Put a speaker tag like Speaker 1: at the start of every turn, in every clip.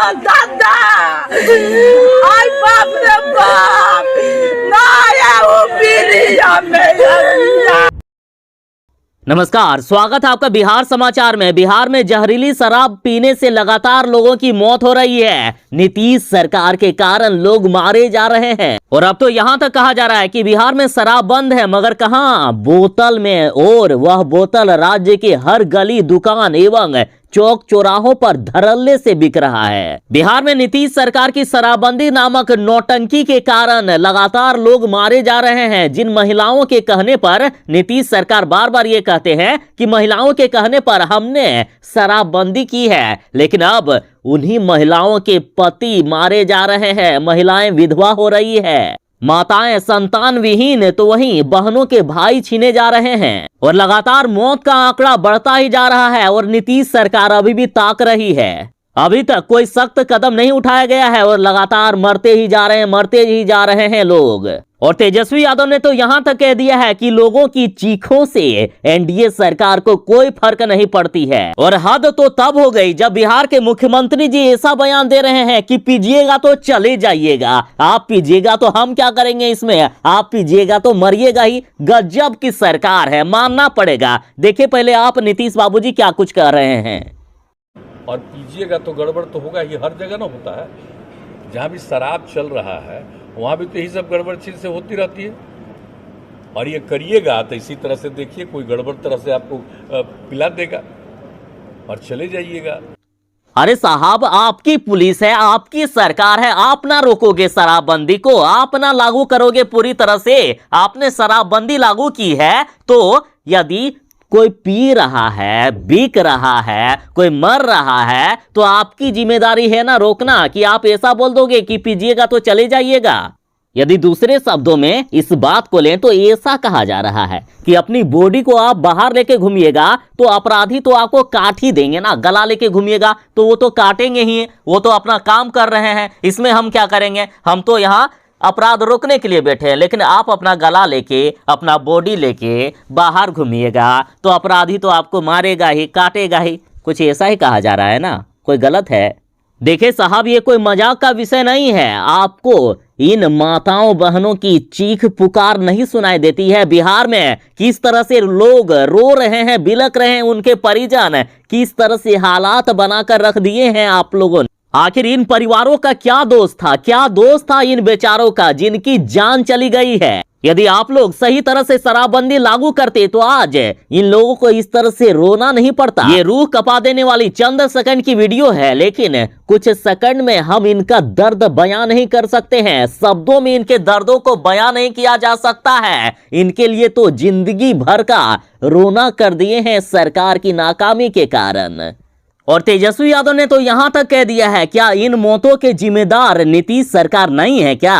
Speaker 1: दादा आई बाप रे बाप ना आया वो पीलिया में।
Speaker 2: नमस्कार, स्वागत है आपका बिहार समाचार में। बिहार में जहरीली शराब पीने से लगातार लोगों की मौत हो रही है। नीतीश सरकार के कारण लोग मारे जा रहे हैं और अब तो यहाँ तक कहा जा रहा है कि बिहार में शराब बंद है, मगर कहाँ, बोतल में, और वह बोतल राज्य के हर गली, दुकान एवं चौक चौराहों पर धड़ल्ले से बिक रहा है। बिहार में नीतीश सरकार की शराबबंदी नामक नौटंकी के कारण लगातार लोग मारे जा रहे हैं। जिन महिलाओं के कहने पर नीतीश सरकार बार बार ये कहते हैं कि महिलाओं के कहने पर हमने शराबबंदी की है, लेकिन अब उन्हीं महिलाओं के पति मारे जा रहे हैं, महिलाएं विधवा हो रही है, माताएं संतान विहीन, तो वहीं बहनों के भाई छीने जा रहे हैं और लगातार मौत का आंकड़ा बढ़ता ही जा रहा है। और नीतीश सरकार अभी भी ताक रही है। अभी तक कोई सख्त कदम नहीं उठाया गया है और लगातार मरते ही जा रहे हैं लोग। और तेजस्वी यादव ने तो यहां तक कह दिया है कि लोगों की चीखों से एनडीए सरकार को कोई फर्क नहीं पड़ती है। और हद तो तब हो गई जब बिहार के मुख्यमंत्री जी ऐसा बयान दे रहे हैं कि पीजिएगा तो चले जाइएगा, आप पीजिएगा तो हम क्या करेंगे इसमें, आप पीजिएगा तो मरिएगा ही। गजब की सरकार है, मानना पड़ेगा। देखिए पहले आप नीतीश बाबूजी क्या कुछ कह रहे हैं।
Speaker 3: और पीजिएगा तो गड़बड़ तो होगा, ये हर जगह ना होता है। जहाँ भी शराब चल रहा है वहाँ भी तो यही सब गड़बड़ चीज से होती रहती है। और ये करिएगा तो इसी तरह से देखिए कोई गड़बड़ तरह से आपको पिला देगा और चले जाइएगा।
Speaker 2: अरे साहब, आपकी पुलिस है, आपकी सरकार है, आप ना रोकोगे शराबबंदी को, आप ना लागू करोगे पूरी तरह से। आपने शराबबंदी लागू की है तो यदि कोई पी रहा है, बिक रहा है, कोई मर रहा है, तो आपकी जिम्मेदारी है ना रोकना, कि आप ऐसा बोल दोगे कि पीजिएगा तो चले जाइएगा। यदि दूसरे शब्दों में इस बात को लें तो ऐसा कहा जा रहा है कि अपनी बॉडी को आप बाहर लेके घूमिएगा तो अपराधी तो आपको काट ही देंगे ना। गला लेके घूमिएगा तो वो तो काटेंगे ही, वो तो अपना काम कर रहे हैं, इसमें हम क्या करेंगे। हम तो यहाँ अपराध रोकने के लिए बैठे हैं, लेकिन आप अपना गला लेके, अपना बॉडी लेके बाहर घूमिएगा तो अपराधी तो आपको मारेगा ही, काटेगा ही। कुछ ऐसा ही कहा जा रहा है ना, कोई गलत है। देखिए साहब, ये कोई मजाक का विषय नहीं है। आपको इन माताओं बहनों की चीख पुकार नहीं सुनाई देती है? बिहार में किस तरह से लोग रो रहे हैं, बिलख रहे हैं, उनके परिजन किस तरह से हालात बनाकर रख दिए हैं आप लोगों ने। आखिर इन परिवारों का क्या दोष था, क्या दोष था इन बेचारों का जिनकी जान चली गई है। यदि आप लोग सही तरह से शराबबंदी लागू करते तो आज इन लोगों को इस तरह से रोना नहीं पड़ता। ये रूह कपा देने वाली चंद सेकंड की वीडियो है, लेकिन कुछ सेकंड में हम इनका दर्द बयां नहीं कर सकते हैं। शब्दों में इनके दर्दों को बयां नहीं किया जा सकता है। इनके लिए तो जिंदगी भर का रोना कर दिए हैं सरकार की नाकामी के कारण। और तेजस्वी यादव ने तो यहां तक कह दिया है, क्या इन मौतों के जिम्मेदार नीतीश सरकार नहीं है क्या?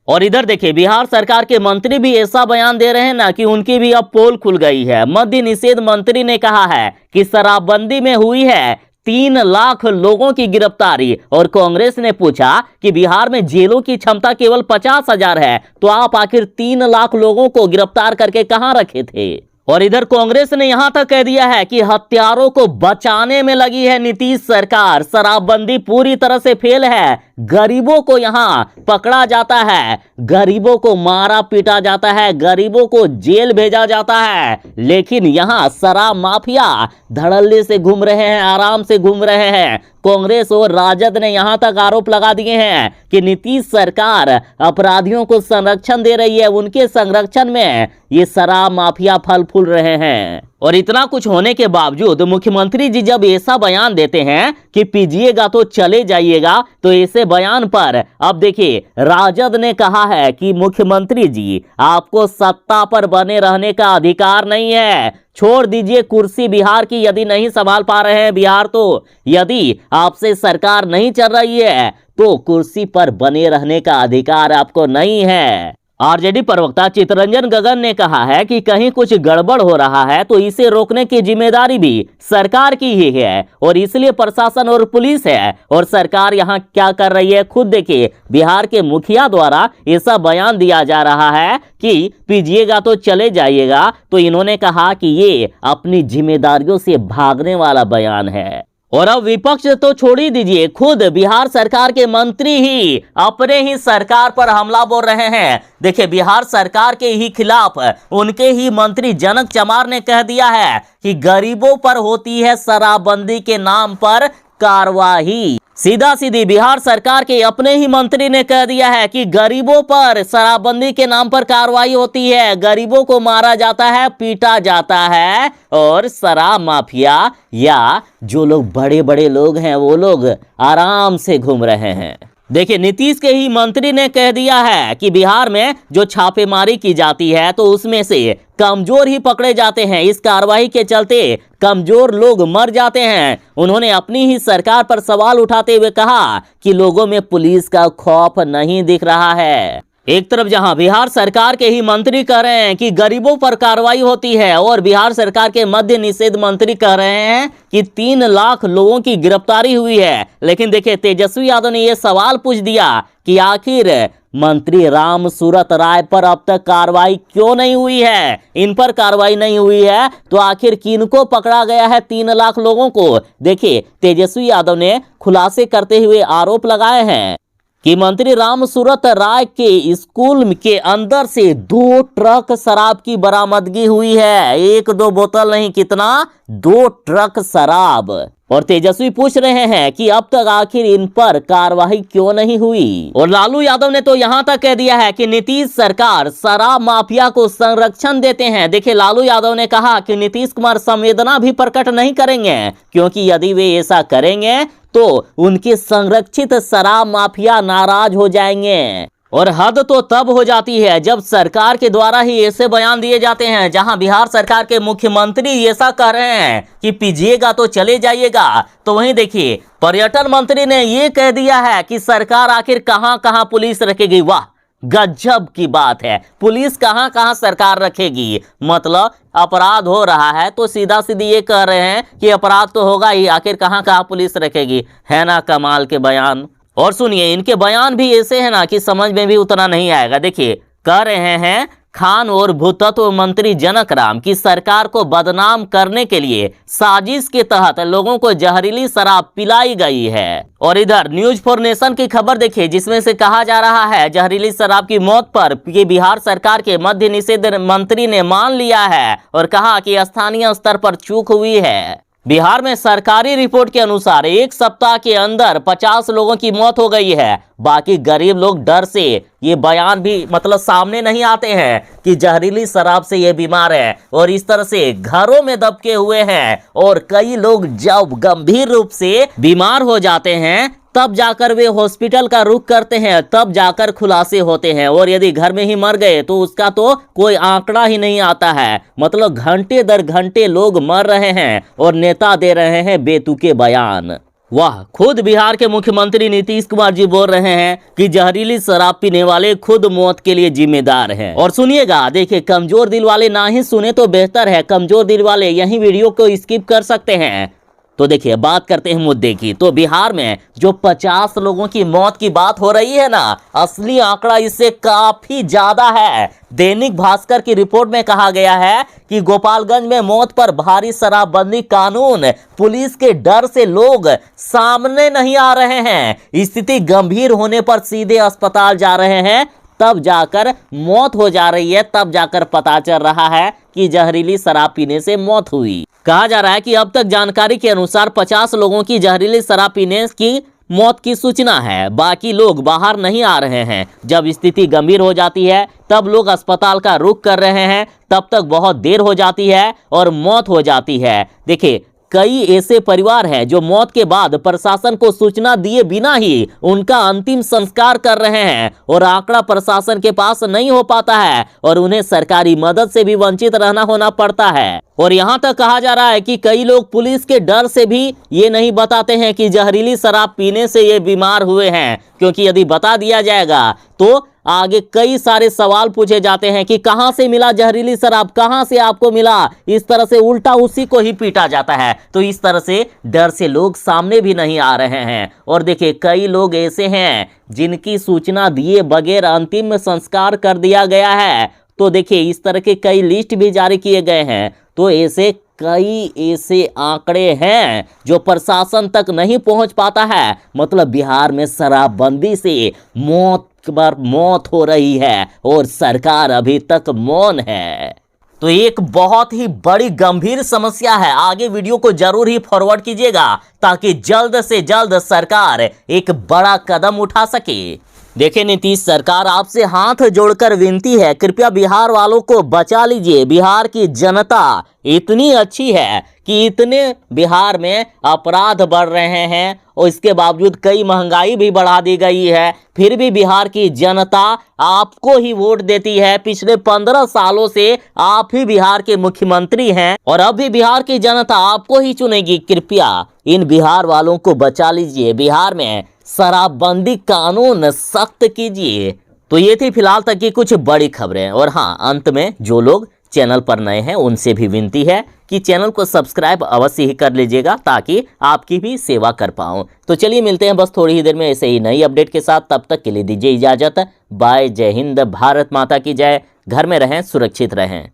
Speaker 2: और इधर देखिए, बिहार सरकार के मंत्री भी ऐसा बयान दे रहे हैं ना कि उनकी भी अब पोल खुल गई है। मद्य निषेध मंत्री ने कहा है कि शराबबंदी में हुई है 3 लाख लोगों की गिरफ्तारी। और कांग्रेस ने पूछा कि बिहार में जेलों की क्षमता केवल 50,000 है, तो आप आखिर 3 लाख लोगों को गिरफ्तार करके कहां रखे थे? और इधर कांग्रेस ने यहां तक कह दिया है कि हत्यारों को बचाने में लगी है नीतीश सरकार। शराबबंदी पूरी तरह से फेल है। गरीबों को यहां पकड़ा जाता है, गरीबों को मारा पीटा जाता है, गरीबों को जेल भेजा जाता है, लेकिन यहां शराब माफिया धड़ल्ले से घूम रहे हैं, आराम से घूम रहे हैं। कांग्रेस और राजद ने यहां तक आरोप लगा दिए हैं कि नीतीश सरकार अपराधियों को संरक्षण दे रही है, उनके संरक्षण में ये शराब माफिया फल फूल रहे हैं। और इतना कुछ होने के बावजूद मुख्यमंत्री जी जब ऐसा बयान देते हैं कि पीजिएगा तो चले जाइएगा, तो ऐसे बयान पर अब देखिए, राजद ने कहा है कि मुख्यमंत्री जी आपको सत्ता पर बने रहने का अधिकार नहीं है, छोड़ दीजिए कुर्सी बिहार की। यदि नहीं संभाल पा रहे हैं बिहार, तो यदि आपसे सरकार नहीं चल रही है तो कुर्सी पर बने रहने का अधिकार आपको नहीं है। आरजेडी प्रवक्ता चितरंजन गगन ने कहा है कि कहीं कुछ गड़बड़ हो रहा है तो इसे रोकने की जिम्मेदारी भी सरकार की ही है, और इसलिए प्रशासन और पुलिस है। और सरकार यहाँ क्या कर रही है खुद देखिए। बिहार के मुखिया द्वारा ऐसा बयान दिया जा रहा है कि पीजिएगा तो चले जाइएगा, तो इन्होंने कहा कि ये अपनी जिम्मेदारियों से भागने वाला बयान है। और अब विपक्ष तो छोड़ ही दीजिए, खुद बिहार सरकार के मंत्री ही अपने ही सरकार पर हमला बोल रहे हैं। देखिए, बिहार सरकार के ही खिलाफ उनके ही मंत्री जनक चमार ने कह दिया है कि गरीबों पर होती है शराबबंदी के नाम पर कार्रवाई। सीधा सीधी बिहार सरकार के अपने ही मंत्री ने कह दिया है कि गरीबों पर शराबबंदी के नाम पर कार्रवाई होती है, गरीबों को मारा जाता है, पीटा जाता है, और शराब माफिया या जो लोग बड़े बड़े लोग हैं वो लोग आराम से घूम रहे हैं। देखिए, नीतीश के ही मंत्री ने कह दिया है कि बिहार में जो छापेमारी की जाती है तो उसमें से कमजोर ही पकड़े जाते हैं, इस कार्रवाई के चलते कमजोर लोग मर जाते हैं। उन्होंने अपनी ही सरकार पर सवाल उठाते हुए कहा कि लोगों में पुलिस का खौफ नहीं दिख रहा है। एक तरफ जहां बिहार सरकार के ही मंत्री कह रहे हैं कि गरीबों पर कार्रवाई होती है, और बिहार सरकार के मद्य निषेध मंत्री कह रहे हैं कि 3 लाख लोगों की गिरफ्तारी हुई है। लेकिन देखिए, तेजस्वी यादव ने यह सवाल पूछ दिया कि आखिर मंत्री राम सूरत राय पर अब तक कार्रवाई क्यों नहीं हुई है? इन पर कार्रवाई नहीं हुई है तो आखिर किनको पकड़ा गया है 3 लाख लोगों को? देखिए, तेजस्वी यादव ने खुलासे करते हुए आरोप लगाए हैं कि मंत्री राम सूरत राय के स्कूल के अंदर से 2 ट्रक शराब की बरामदगी हुई है। 1-2 बोतल नहीं, कितना, 2 ट्रक शराब। और तेजस्वी पूछ रहे हैं कि अब तक आखिर इन पर कार्रवाई क्यों नहीं हुई। और लालू यादव ने तो यहां तक कह दिया है कि नीतीश सरकार शराब माफिया को संरक्षण देते हैं। देखिए, लालू यादव ने कहा कि नीतीश कुमार संवेदना भी प्रकट नहीं करेंगे, क्योंकि यदि वे ऐसा करेंगे तो उनके संरक्षित शराब माफिया नाराज हो जाएंगे। और हद तो तब हो जाती है जब सरकार के द्वारा ही ऐसे बयान दिए जाते हैं, जहां बिहार सरकार के मुख्यमंत्री ऐसा कह रहे हैं कि पीजिएगा तो चले जाइएगा, तो वहीं देखिए पर्यटन मंत्री ने ये कह दिया है कि सरकार आखिर कहां कहां पुलिस रखेगी। वाह, गजब की बात है, पुलिस कहां कहां सरकार रखेगी। मतलब अपराध हो रहा है तो सीधा सीधी ये कह रहे हैं कि अपराध तो होगा ही, आखिर कहां कहां पुलिस रखेगी। है ना कमाल के बयान। और सुनिए, इनके बयान भी ऐसे हैं ना कि समझ में भी उतना नहीं आएगा। देखिए, कह रहे हैं खान और भूतत्व मंत्री जनक राम की सरकार को बदनाम करने के लिए साजिश के तहत लोगों को जहरीली शराब पिलाई गई है। और इधर न्यूज फॉर नेशन की खबर देखिए, जिसमें से कहा जा रहा है जहरीली शराब की मौत पर बिहार सरकार के मद्य निषेध मंत्री ने मान लिया है और कहा कि स्थानीय स्तर पर चूक हुई है। बिहार में सरकारी रिपोर्ट के अनुसार 1 सप्ताह के अंदर 50 लोगों की मौत हो गई है। बाकी गरीब लोग डर से ये बयान भी मतलब सामने नहीं आते हैं कि जहरीली शराब से ये बीमार है, और इस तरह से घरों में दबके हुए हैं। और कई लोग जब गंभीर रूप से बीमार हो जाते हैं तब जाकर वे हॉस्पिटल का रुख करते हैं, तब जाकर खुलासे होते हैं। और यदि घर में ही मर गए तो उसका तो कोई आंकड़ा ही नहीं आता है। मतलब घंटे दर घंटे लोग मर रहे हैं और नेता दे रहे हैं बेतुके बयान। वाह, खुद बिहार के मुख्यमंत्री नीतीश कुमार जी बोल रहे हैं कि जहरीली शराब पीने वाले खुद मौत के लिए जिम्मेदार हैं। और सुनिएगा, देखिए, कमजोर दिल वाले ना ही सुने तो बेहतर है। कमजोर दिल वाले यही वीडियो को स्किप कर सकते हैं। तो देखिए, बात करते हैं मुद्दे की। तो बिहार में जो 50 लोगों की मौत की बात हो रही है ना, असली आंकड़ा इससे काफी ज्यादा है। दैनिक भास्कर की रिपोर्ट में कहा गया है कि गोपालगंज में मौत पर भारी शराबबंदी कानून, पुलिस के डर से लोग सामने नहीं आ रहे हैं। स्थिति गंभीर होने पर सीधे अस्पताल जा रहे हैं, तब जाकर मौत हो जा रही है, तब जाकर पता चल रहा है कि जहरीली शराब पीने से मौत हुई। कहा जा रहा है कि अब तक जानकारी के अनुसार 50 लोगों की जहरीली शराब पीने की मौत की सूचना है। बाकी लोग बाहर नहीं आ रहे हैं। जब स्थिति गंभीर हो जाती है तब लोग अस्पताल का रुख कर रहे हैं, तब तक बहुत देर हो जाती है और मौत हो जाती है। देखिए, कई ऐसे परिवार हैं जो मौत के बाद प्रशासन को सूचना दिए बिना ही उनका अंतिम संस्कार कर रहे हैं, और आंकड़ा प्रशासन के पास नहीं हो पाता है और उन्हें सरकारी मदद से भी वंचित रहना होना पड़ता है। और यहाँ तक कहा जा रहा है कि कई लोग पुलिस के डर से भी ये नहीं बताते हैं कि जहरीली शराब पीने से ये बीमार हुए हैं, क्योंकि यदि बता दिया जाएगा तो आगे कई सारे सवाल पूछे जाते हैं कि कहां से मिला जहरीली शराब, कहां से आपको मिला। इस तरह से उल्टा उसी को ही पीटा जाता है। तो इस तरह से डर से लोग सामने भी नहीं आ रहे हैं। और देखिए, कई लोग ऐसे हैं जिनकी सूचना दिए बगैर अंतिम संस्कार कर दिया गया है। तो देखिए, इस तरह के कई लिस्ट भी जारी किए गए हैं। तो ऐसे कई ऐसे आंकड़े हैं जो प्रशासन तक नहीं पहुंच पाता है। मतलब बिहार में शराबबंदी से मौत पर मौत हो रही है और सरकार अभी तक मौन है। तो एक बहुत ही बड़ी गंभीर समस्या है। आगे वीडियो को जरूर ही फॉरवर्ड कीजिएगा ताकि जल्द से जल्द सरकार एक बड़ा कदम उठा सके। देखिए नीतीश सरकार, आपसे हाथ जोड़कर विनती है, कृपया बिहार वालों को बचा लीजिए। बिहार की जनता इतनी अच्छी है कि इतने बिहार में अपराध बढ़ रहे हैं और इसके बावजूद कई महंगाई भी बढ़ा दी गई है, फिर भी बिहार की जनता आपको ही वोट देती है। पिछले 15 सालों से आप ही बिहार के मुख्यमंत्री हैं और अब भी बिहार की जनता आपको ही चुनेगी। कृपया इन बिहार वालों को बचा लीजिए। बिहार में शराबबंदी कानून सख्त कीजिए। तो ये थी फिलहाल तक की कुछ बड़ी खबरें। और हाँ, अंत में जो लोग चैनल पर नए हैं उनसे भी विनती है कि चैनल को सब्सक्राइब अवश्य ही कर लीजिएगा ताकि आपकी भी सेवा कर पाऊं। तो चलिए मिलते हैं बस थोड़ी ही देर में ऐसे ही नई अपडेट के साथ। तब तक के लिए दीजिए इजाजत। बाय। जय हिंद। भारत माता की जय। घर में रहें, सुरक्षित रहें।